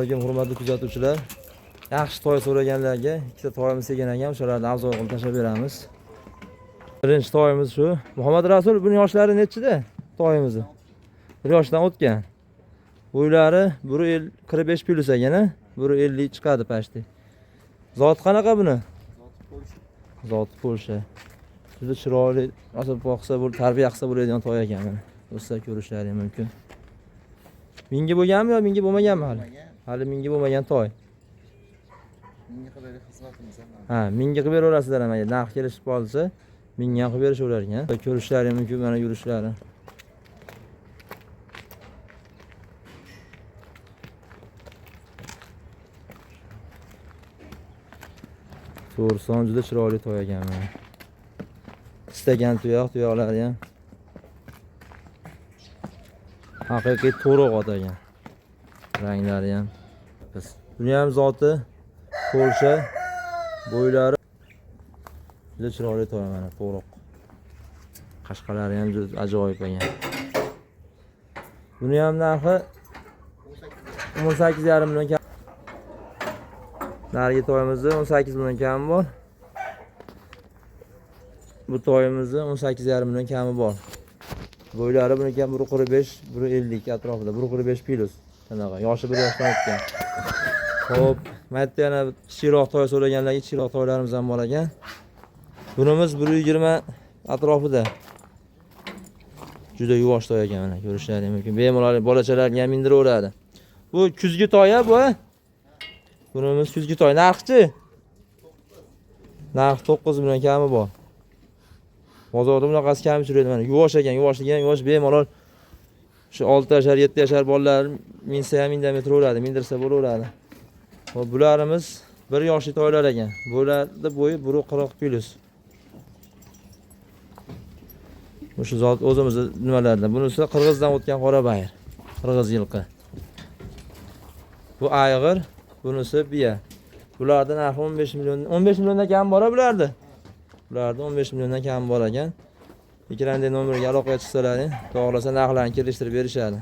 alaykum hurmatli kuzatuvchilar. Yaxshi toy so'raganlarga ikkita toyimiz kelgan ekan, o'shalarni avzoy qilib tashlab beramiz. Birinchi toyimiz shu. Muhammad Rasul buning yoshlari nechida? Toyimizni. 1 yoshdan o'tgan. Bo'ylari 1.45 plus ekan, 1.50 chiqadi pashti. Zot qanaqa buni? Zoti Polsha. Juda chiroyli, asab boqsa, bu tarbiya qilsa bo'ladigan toy ekan mana. Do'stlar ko'rishlari mumkin. Mingi bo'lganmi yo mingi bo'lmaganmi hali? Hali mingi bo'lmagan toy. Mingi qilib xizmatimiz ham. Ha, mingi qilib beraverasizlar ham. Narx kelishib qolsa, mingi ham qilib berishaverar ekan. Ko'rishlari mumkin mana yurishlari. To'rson juda chiroyli toy ekan mana. Istagan tuyoqlari ham haqiqiy to'riq ot ekan. Ranglari ham. Buni ham zoti Polsha, bo'ylari juda chiroyli toy mana, to'riq. Qashqalari ham juda ajoyib ekan. Buni ham narxi 18,5 million kam. Narigi toyimizda 18 million kami bor. Bu toyimizda 18,5 million kami bor. Bo'ylari buniki ham 1.45, 1.50 atrofida, 1.45 plus. Sanaqa, yoshi 1 yoshdan o'tgan. Xo'p, mayda yana kichikroq toy so'raganlarga kichikroq toylarimiz ham bor ekan. Bunimiz 120 atrofida. Juda yuvosh toy ekan mana, ko'rishlari mumkin. Bemalol bolachalarga ham mindiraveradi. Bu kuzgi toy-a bu? Bunimiz kuzgi toy. Narxchi? Narx 9 million kami bor. Bozorda bunaqasi kam uchraydi mana. Yuvosh ekan, yuvoshligi ham yuvosh, bemalol shu 6 yashar, 7 yashar bolalar minsa ham indamay turaveradi, mindirsa bo'laveradi. Xo'p, bularimiz 1 yoshli toylar ekan. Bularda bo'yi 1.40 plus. Shu zot o'zimizning nimalardan. Bunisi Qirg'izdan o'tgan qora bayir. Qirg'iz yilqi. Bu ayg'ir, bunisi biya. Bulardan narxi 15 million, 15 milliondan kam bor bularda. Bularda 15 milliondan kam bor ekan. Ekranda nomeriga aloqaga chiqsalaring, to'g'rilasa narxlarni kelishtirib berishadi.